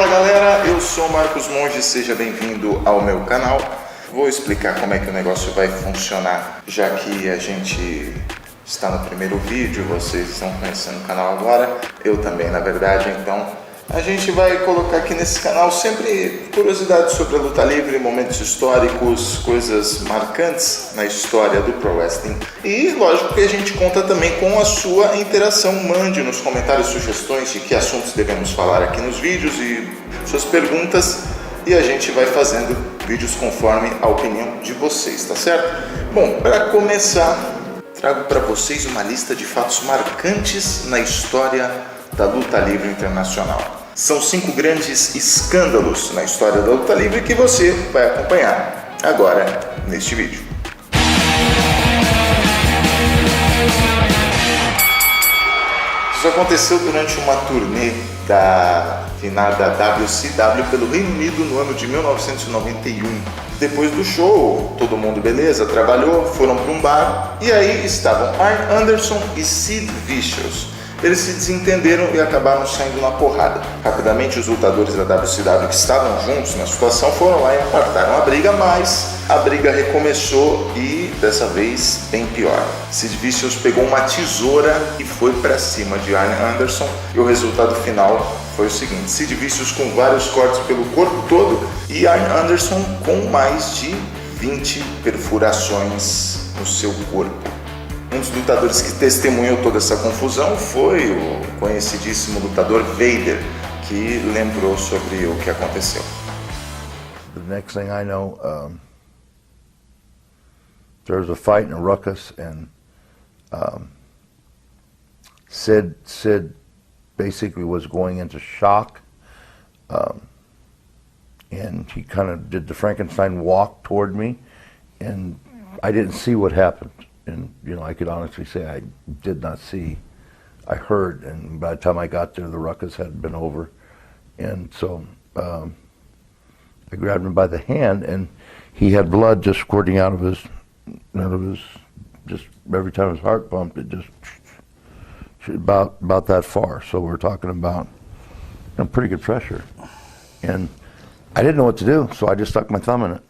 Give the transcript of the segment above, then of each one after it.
Fala galera, eu sou Marcos Monge, seja bem-vindo ao meu canal. Vou explicar como é que o negócio vai funcionar, já que a gente está no primeiro vídeo, vocês estão conhecendo o canal agora, eu também na verdade, então a gente vai colocar aqui nesse canal sempre curiosidades sobre a luta livre, momentos históricos, coisas marcantes na história do Pro Wrestling. E lógico que a gente conta também com a sua interação. Mande nos comentários sugestões de que assuntos devemos falar aqui nos vídeos e suas perguntas, e a gente vai fazendo vídeos conforme a opinião de vocês, tá certo? Bom, para começar, trago para vocês uma lista de fatos marcantes na história da luta livre internacional. São 5 grandes escândalos na história da luta livre que você vai acompanhar agora neste vídeo. Isso aconteceu durante uma turnê da finada WCW pelo Reino Unido no ano de 1991. Depois do show, todo mundo beleza, trabalhou, foram para um bar e aí estavam Arn Anderson e Sid Vicious. Eles se desentenderam e acabaram saindo na porrada. Rapidamente os lutadores da WCW que estavam juntos na situação foram lá e apartaram a briga, mas a briga recomeçou e dessa vez bem pior. Sid Vicious pegou uma tesoura e foi para cima de Arn Anderson e o resultado final foi o seguinte: Sid Vicious com vários cortes pelo corpo todo e Arn Anderson com mais de 20 perfurações no seu corpo. Um dos lutadores que testemunhou toda essa confusão foi o conhecidíssimo lutador Vader, que lembrou sobre o que aconteceu. The next thing I know, there was a fight and a ruckus, and Sid basically was going into shock, and he kind of did the Frankenstein walk toward me, and I didn't see what happened. And, you know, I could honestly say I did not see. I heard, and by the time I got there, the ruckus had been over. And so I grabbed him by the hand, and he had blood just squirting out of his, just every time his heart pumped, it just about that far. So we're talking about pretty good pressure. And I didn't know what to do, so I just stuck my thumb in it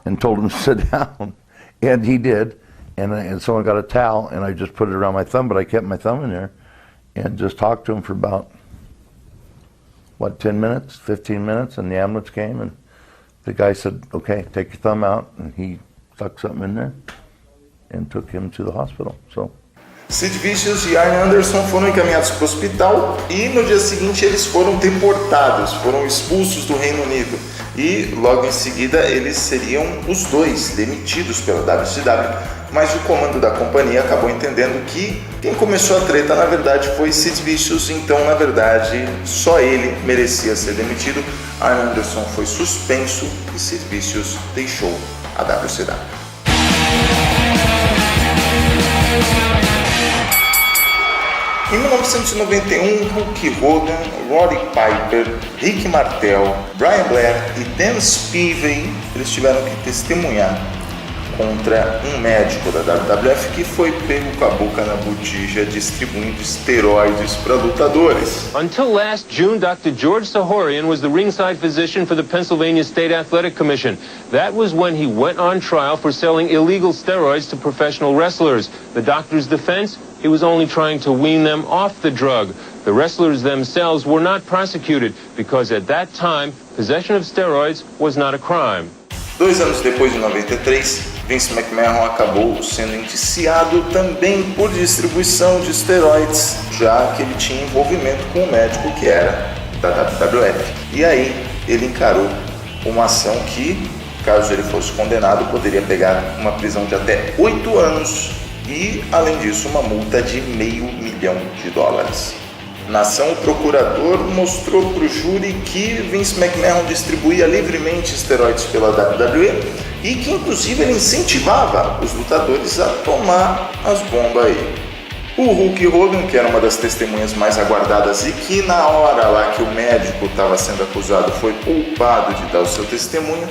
and told him to sit down. And he did. And someone got a towel, and I just put it around my thumb, but I kept my thumb in there and just talked to him for about, 10 minutes, 15 minutes, and the ambulance came, and the guy said, okay, take your thumb out, and he stuck something in there and took him to the hospital. So. Sid Vicious e Arn Anderson foram encaminhados para o hospital e no dia seguinte eles foram deportados, foram expulsos do Reino Unido e logo em seguida eles seriam os dois demitidos pela WCW, mas o comando da companhia acabou entendendo que quem começou a treta na verdade foi Sid Vicious, então na verdade só ele merecia ser demitido. Arn Anderson foi suspenso e Sid Vicious deixou a WCW. Em 1991, Hulk Hogan, Roddy Piper, Rick Martel, Brian Blair e Dan Spivey, eles tiveram que testemunhar contra um médico da WWF que foi pego com a boca na botija distribuindo esteroides para lutadores. Until last June, Dr. George Sahorian was the ringside physician for the Pennsylvania State Athletic Commission. That was when he went on trial for selling illegal steroids to professional wrestlers. The doctor's defense? He was only trying to wean them off the drug. The wrestlers themselves were not prosecuted because at that time, possession of steroids was not a crime. 2 anos depois, em 93, Vince McMahon acabou sendo indiciado também por distribuição de esteroides, já que ele tinha envolvimento com um médico que era da WWF. E aí ele encarou uma ação que, caso ele fosse condenado, poderia pegar uma prisão de até 8 anos e, além disso, uma multa de $500 mil. Na ação, o procurador mostrou para o júri que Vince McMahon distribuía livremente esteroides pela WWE e que, inclusive, ele incentivava os lutadores a tomar as bombas aí. O Hulk Hogan, que era uma das testemunhas mais aguardadas e que na hora lá que o médico estava sendo acusado foi poupado de dar o seu testemunho,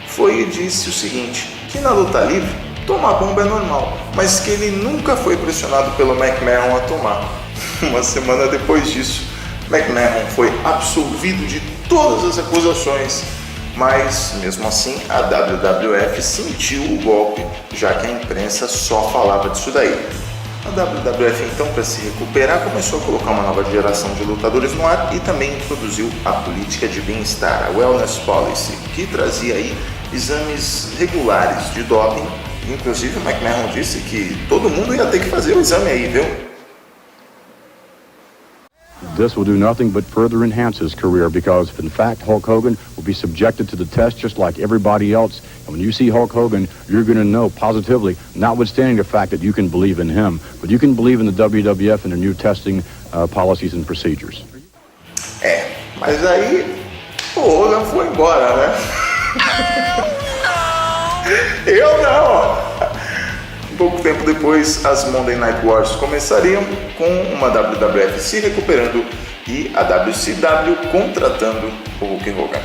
foi e disse o seguinte, que na luta livre tomar bomba é normal, mas que ele nunca foi pressionado pelo McMahon a tomar. Uma semana depois disso, McMahon foi absolvido de todas as acusações, mas mesmo assim a WWF sentiu o golpe, já que a imprensa só falava disso daí. A WWF então, para se recuperar, começou a colocar uma nova geração de lutadores no ar e também introduziu a política de bem-estar, a Wellness Policy, que trazia aí exames regulares de doping. Inclusive o McMahon disse que todo mundo ia ter que fazer o exame aí, viu? This will do nothing but further enhance his career because, in fact, Hulk Hogan will be subjected to the test just like everybody else. And when you see Hulk Hogan, you're going to know positively, notwithstanding the fact that you can believe in him, but you can believe in the WWF and their new testing policies and procedures. Mas aí o Hogan foi embora, né? Eu não! Pouco tempo depois, as Monday Night Wars começariam com uma WWF se recuperando e a WCW contratando o Hulk Hogan.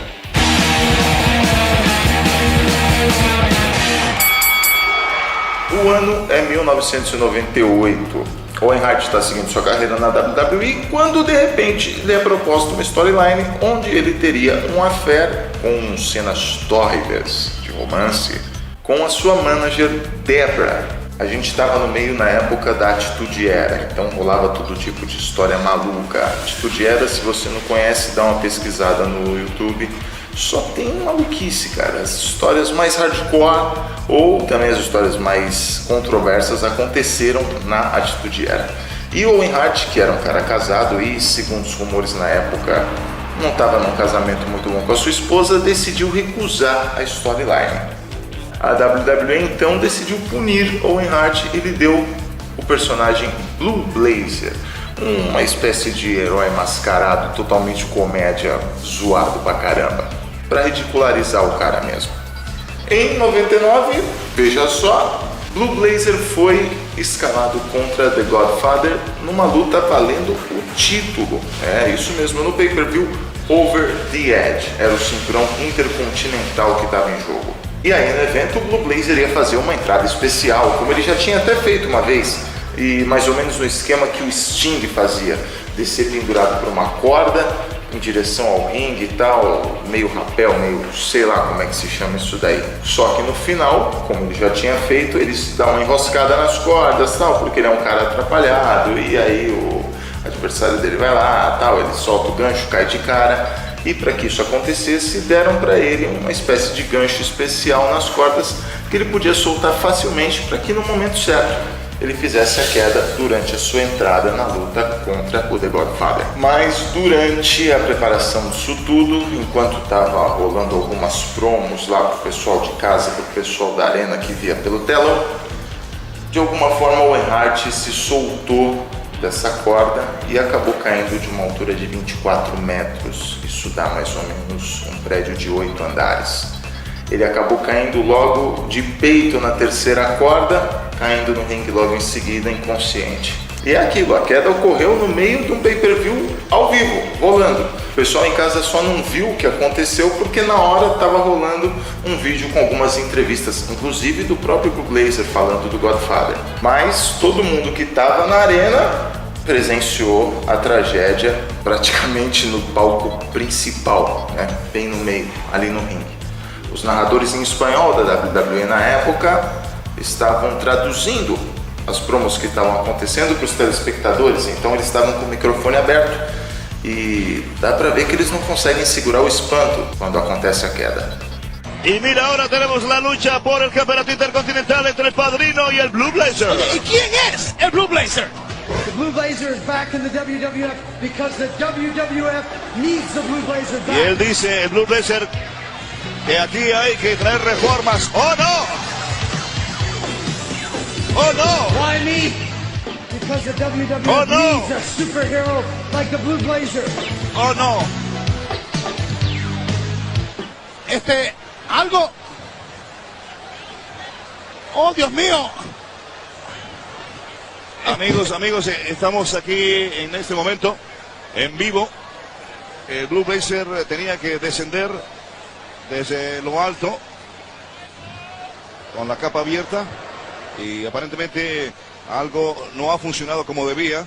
O ano é 1998. Owen Hart está seguindo sua carreira na WWE quando de repente lhe é proposta uma storyline onde ele teria um affair com cenas tórridas de romance com a sua manager Debra. A gente estava no meio na época da Attitude Era, então rolava todo tipo de história maluca. Attitude Era, se você não conhece, dá uma pesquisada no YouTube. Só tem maluquice, cara. As histórias mais hardcore ou também as histórias mais controversas aconteceram na Attitude Era. E o Owen Hart, que era um cara casado e, segundo os rumores na época, não estava num casamento muito bom com a sua esposa, decidiu recusar a storyline. A WWE então decidiu punir Owen Hart e lhe deu o personagem Blue Blazer, uma espécie de herói mascarado, totalmente comédia, zoado pra caramba, pra ridicularizar o cara mesmo. Em 99, veja só, Blue Blazer foi escalado contra The Godfather numa luta valendo o título. É isso mesmo, no pay-per-view Over the Edge, era o cinturão intercontinental que estava em jogo. E aí no evento o Blue Blazer ia fazer uma entrada especial, como ele já tinha até feito uma vez, e mais ou menos no esquema que o Sting fazia, descer pendurado por uma corda em direção ao ringue e tal, meio rapel, meio sei lá como é que se chama isso daí. Só que no final, como ele já tinha feito, ele dá uma enroscada nas cordas tal, porque ele é um cara atrapalhado, e aí o adversário dele vai lá tal, ele solta o gancho, cai de cara. E para que isso acontecesse, deram para ele uma espécie de gancho especial nas cordas que ele podia soltar facilmente para que no momento certo ele fizesse a queda durante a sua entrada na luta contra o The Godfather. Mas durante a preparação disso tudo, enquanto estava rolando algumas promos lá para o pessoal de casa, para o pessoal da arena que via pelo telão, de alguma forma o Owen Hart se soltou dessa corda e acabou caindo de uma altura de 24 metros. Isso dá mais ou menos um prédio de 8 andares. Ele acabou caindo logo de peito na terceira corda, caindo no ringue logo em seguida, inconsciente. E é aquilo, a queda ocorreu no meio de um pay-per-view ao vivo, rolando. O pessoal em casa só não viu o que aconteceu porque na hora estava rolando um vídeo com algumas entrevistas, inclusive do próprio Blue Blazer falando do Godfather. Mas todo mundo que estava na arena presenciou a tragédia praticamente no palco principal, né? Bem no meio, ali no ringue. Os narradores em espanhol da WWE na época estavam traduzindo as promos que estavam acontecendo para os telespectadores, então eles estavam com o microfone aberto e dá para ver que eles não conseguem segurar o espanto quando acontece a queda. Y mira, ahora tenemos la lucha por el campeonato intercontinental entre el Padrino y el Blue Blazer. ¿Y quién es el Blue Blazer? The Blue Blazer is back in the WWF because the WWF needs the Blue Blazer back. Y él dice, el Blue Blazer, que aquí hay que traer reformas. ¡Oh, no! ¡Oh, no! Why me? Because the WWF needs a superhero like the Blue Blazer. ¡Oh, no! Algo. ¡Oh, Dios mío! Amigos, estamos aquí en este momento, en vivo. El Blue Blazer tenía que descender desde lo alto, con la capa abierta, y aparentemente algo no ha funcionado como debía.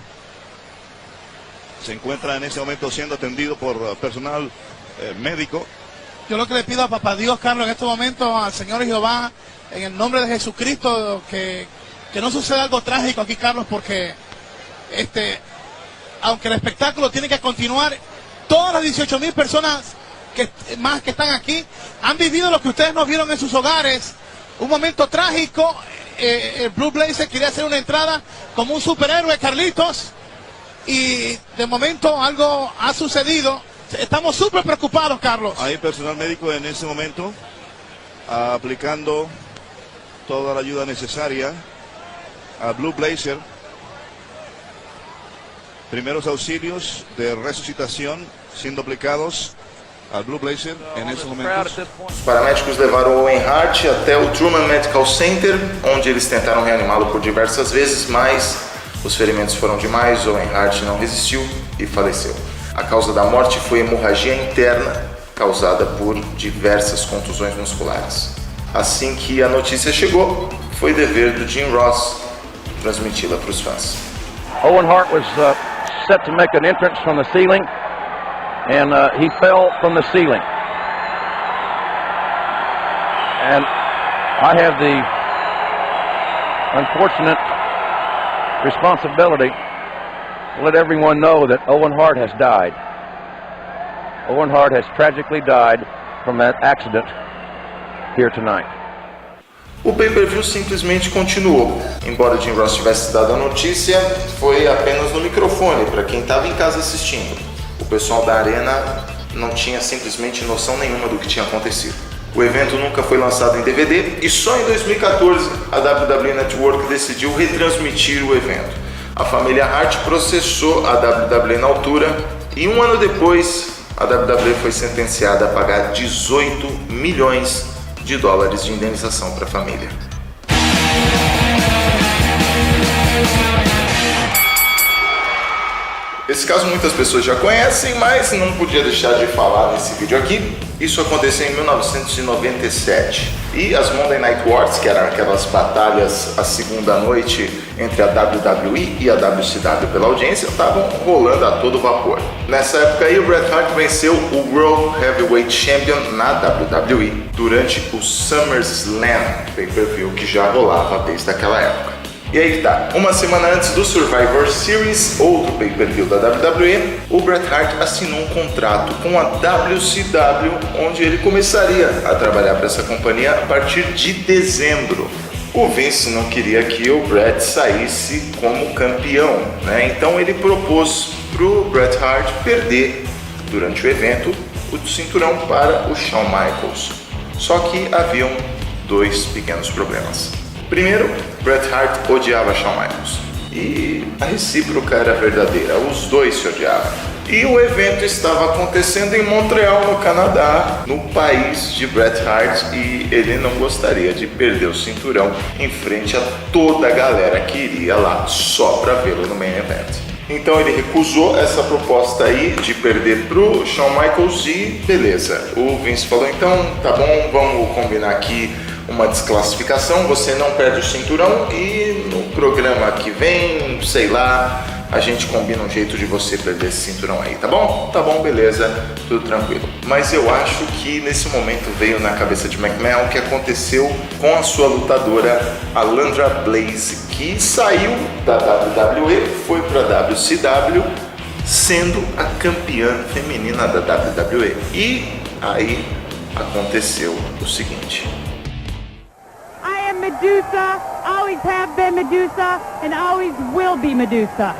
se encuentra en este momento siendo atendido por personal médico. Yo lo que le pido a Papá Dios, Carlos, en estos momentos, al Señor Jehová, en el nombre de Jesucristo, que no suceda algo trágico aquí, Carlos, porque aunque el espectáculo tiene que continuar, todas las 18,000 personas que están aquí han vivido lo que ustedes no vieron en sus hogares, un momento trágico. El Blue Blazer quería hacer una entrada como un superhéroe, Carlitos, y de momento algo ha sucedido. Estamos súper preocupados, Carlos. Hay personal médico en este momento aplicando toda la ayuda necesaria a Blue Blazer. Primeros auxilios de resucitación siendo aplicados al Blue Blazer en esses momentos. Os paramédicos levaram Owen Hart até o Truman Medical Center, onde eles tentaram reanimá-lo por diversas vezes, mas os ferimentos foram demais, Owen Hart não resistiu e faleceu. A causa da morte foi hemorragia interna, causada por diversas contusões musculares. Assim que a notícia chegou, foi dever do Jim Ross transmiti-la para os fãs. Owen Hart was set to make an entrance from the ceiling, and he fell from the ceiling. And I have the unfortunate responsibility to let everyone know that Owen Hart has died. Owen Hart has tragically died from that accident here tonight. O pay-per-view simplesmente continuou. Embora Jim Ross tivesse dado a notícia, foi apenas no microfone para quem estava em casa assistindo. O pessoal da arena não tinha simplesmente noção nenhuma do que tinha acontecido. O evento nunca foi lançado em DVD e só em 2014 a WWE Network decidiu retransmitir o evento. A família Hart processou a WWE na altura e um ano depois a WWE foi sentenciada a pagar 18 milhões de dólares de indenização para a família. Esse caso muitas pessoas já conhecem, mas não podia deixar de falar nesse vídeo aqui. Isso aconteceu em 1997. E as Monday Night Wars, que eram aquelas batalhas à segunda noite entre a WWE e a WCW pela audiência, estavam rolando a todo vapor. Nessa época aí, o Bret Hart venceu o World Heavyweight Champion na WWE durante o SummerSlam pay-per-view que já rolava desde aquela época. E aí tá, uma semana antes do Survivor Series, outro pay-per-view da WWE, o Bret Hart assinou um contrato com a WCW, onde ele começaria a trabalhar para essa companhia a partir de dezembro. O Vince não queria que o Bret saísse como campeão, né? Então ele propôs pro Bret Hart perder durante o evento o cinturão para o Shawn Michaels. Só que haviam dois pequenos problemas. Primeiro, Bret Hart odiava Shawn Michaels e a recíproca era verdadeira, os dois se odiavam. E o evento estava acontecendo em Montreal, no Canadá, no país de Bret Hart, e ele não gostaria de perder o cinturão em frente a toda a galera que iria lá só para vê-lo no main event. Então ele recusou essa proposta aí de perder pro Shawn Michaels e beleza. O Vince falou, então tá bom, vamos combinar aqui uma desclassificação, você não perde o cinturão e no programa que vem, sei lá, a gente combina um jeito de você perder esse cinturão aí, tá bom? Tá bom, beleza, tudo tranquilo. Mas eu acho que nesse momento veio na cabeça de McMahon o que aconteceu com a sua lutadora Alundra Blaze, que saiu da WWE, foi pra WCW, sendo a campeã feminina da WWE. E aí aconteceu o seguinte. Medusa, always have been Medusa, and always will be Medusa.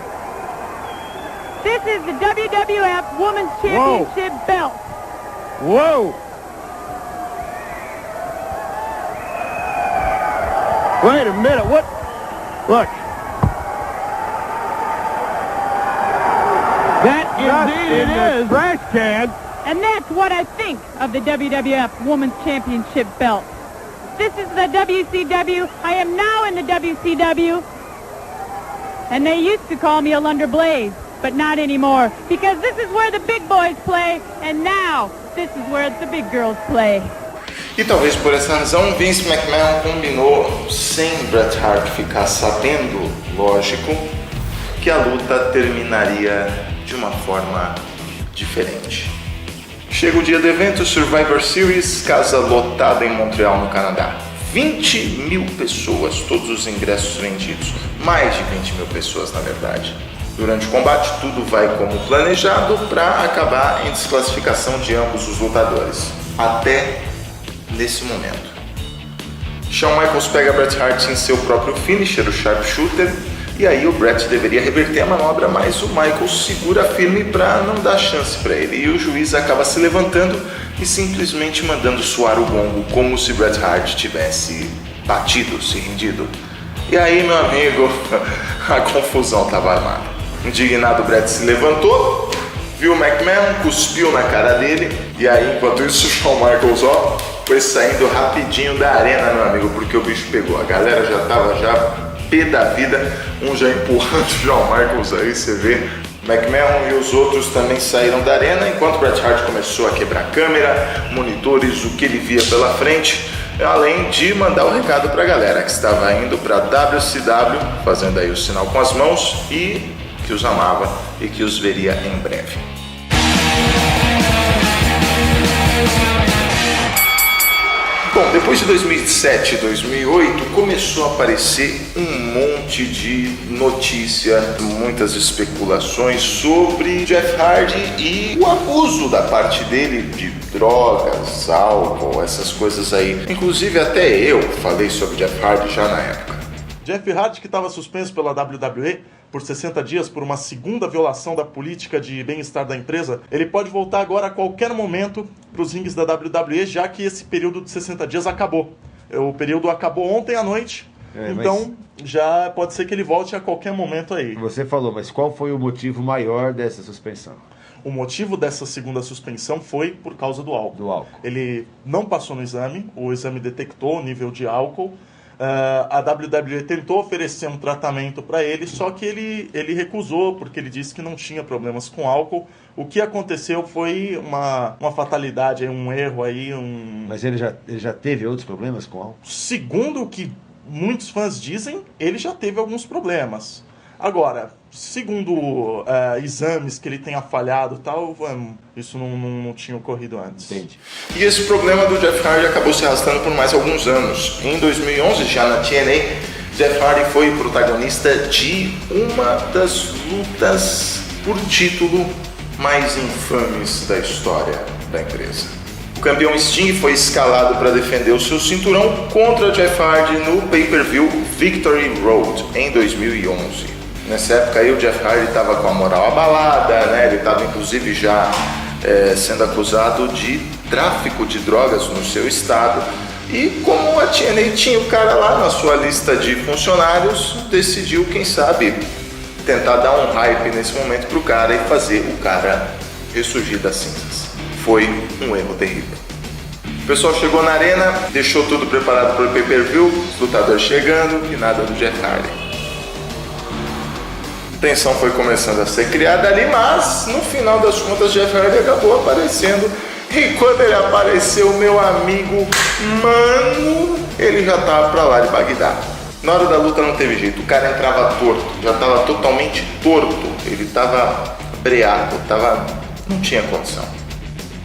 This is the WWF Women's Championship belt. Whoa! Wait a minute, what? Look. That indeed it is. Trash can. And that's what I think of the WWF Women's Championship belt. This is the WCW. I am now in the WCW. And they used to call me Alundra Blaze, but not anymore. Because this is where the big boys play, and now this is where the big girls play. E talvez por essa razão, Vince McMahon combinou, sem Bret Hart ficar sabendo, lógico, que a luta terminaria de uma forma diferente. Chega o dia do evento, Survivor Series, casa lotada em Montreal, no Canadá. 20 mil pessoas, todos os ingressos vendidos. Mais de 20 mil pessoas, na verdade. Durante o combate, tudo vai como planejado para acabar em desclassificação de ambos os lutadores. Até nesse momento. Shawn Michaels pega Bret Hart em seu próprio finisher, o Sharpshooter, e aí o Bret deveria reverter a manobra, mas o Michaels segura firme para não dar chance para ele. E o juiz acaba se levantando e simplesmente mandando soar o gongo, como se Bret Hart tivesse batido, se rendido. E aí, meu amigo, a confusão estava armada. Indignado, Bret se levantou, viu o McMahon, cuspiu na cara dele, e aí, enquanto isso, o Shawn Michaels, foi saindo rapidinho da arena, meu amigo, porque o bicho pegou. A galera já tava pé da vida, um já empurrando o Shawn Michaels aí, você vê. McMahon e os outros também saíram da arena, enquanto Bret Hart começou a quebrar câmera, monitores, o que ele via pela frente, além de mandar o recado pra galera que estava indo pra WCW, fazendo aí o sinal com as mãos, e que os amava e que os veria em breve. Bom, depois de 2007 e 2008, começou a aparecer um monte de notícia, muitas especulações sobre Jeff Hardy e o abuso da parte dele de drogas, álcool, essas coisas aí. Inclusive até eu falei sobre Jeff Hardy já na época. Jeff Hardy, que estava suspenso pela WWE por 60 dias por uma segunda violação da política de bem-estar da empresa, ele pode voltar agora a qualquer momento para os rings da WWE, já que esse período de 60 dias acabou. O período acabou ontem à noite, então já pode ser que ele volte a qualquer momento aí. Você falou, mas qual foi o motivo maior dessa suspensão? O motivo dessa segunda suspensão foi por causa do álcool. Do álcool. Ele não passou no exame, o exame detectou o nível de álcool. A WWE tentou oferecer um tratamento para ele, só que ele recusou, porque ele disse que não tinha problemas com álcool. O que aconteceu foi uma fatalidade, um erro aí. Mas ele já teve outros problemas com álcool? Segundo o que muitos fãs dizem, ele já teve alguns problemas. Agora, segundo exames que ele tenha falhado e tal, isso não tinha ocorrido antes. Entendi. E esse problema do Jeff Hardy acabou se arrastando por mais alguns anos. Em 2011, já na TNA, Jeff Hardy foi protagonista de uma das lutas por título mais infames da história da empresa. O campeão Sting foi escalado para defender o seu cinturão contra Jeff Hardy no pay-per-view Victory Road em 2011. Nessa época aí o Jeff Hardy estava com a moral abalada, né? Ele estava inclusive já sendo acusado de tráfico de drogas no seu estado. E como a TNA tinha o cara lá na sua lista de funcionários, decidiu, quem sabe, tentar dar um hype nesse momento pro cara e fazer o cara ressurgir das cinzas. Foi um erro terrível. O pessoal chegou na arena, deixou tudo preparado para o pay-per-view, os lutadores chegando e nada do Jeff Hardy. A tensão foi começando a ser criada ali, mas no final das contas Jeff Hardy acabou aparecendo. E quando ele apareceu, meu amigo, mano, ele já tava pra lá de Bagdá. Na hora da luta não teve jeito, o cara entrava torto, já tava totalmente torto, ele tava breado, não tinha condição.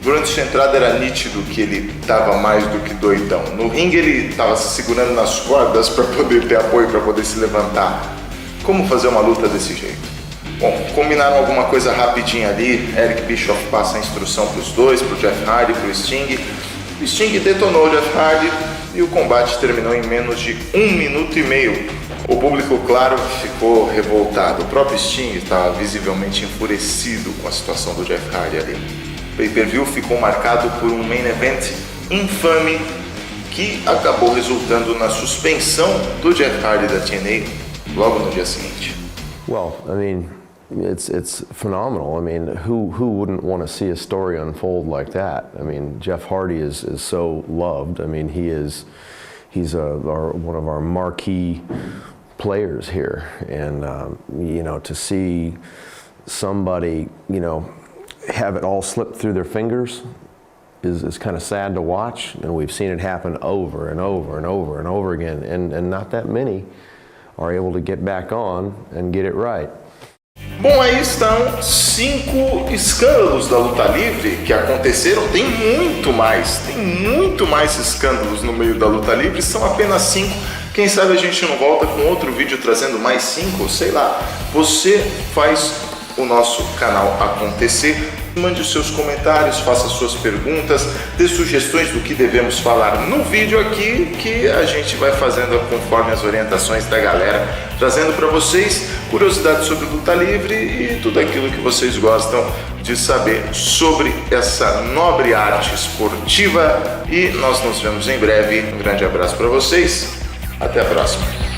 Durante sua entrada era nítido que ele tava mais do que doidão. No ringue ele tava se segurando nas cordas para poder ter apoio, para poder se levantar. Como fazer uma luta desse jeito? Bom, combinaram alguma coisa rapidinho ali. Eric Bischoff passa a instrução para os dois, para o Jeff Hardy, para o Sting. O Sting detonou o Jeff Hardy e o combate terminou em menos de 1 minuto e meio. O público, claro, ficou revoltado. O próprio Sting estava visivelmente enfurecido com a situação do Jeff Hardy ali. O pay-per-view ficou marcado por um main event infame que acabou resultando na suspensão do Jeff Hardy da TNA logo no dia seguinte. Well, I mean, it's phenomenal. I mean, who wouldn't want to see a story unfold like that? I mean, Jeff Hardy is so loved. I mean, he's one of our marquee players here, and to see somebody have it all slip through their fingers is kind of sad to watch, and we've seen it happen over and over and over and over again, and not that many are able to get back on and get it right. Bom, aí estão 5 escândalos da luta livre que aconteceram. Tem muito mais escândalos no meio da luta livre, são apenas 5. Quem sabe a gente não volta com outro vídeo trazendo mais 5, sei lá. Você faz o nosso canal acontecer. Mande os seus comentários, faça suas perguntas, dê sugestões do que devemos falar no vídeo aqui, que a gente vai fazendo conforme as orientações da galera, trazendo para vocês curiosidades sobre luta livre e tudo aquilo que vocês gostam de saber sobre essa nobre arte esportiva. E nós nos vemos em breve. Um grande abraço para vocês. Até a próxima.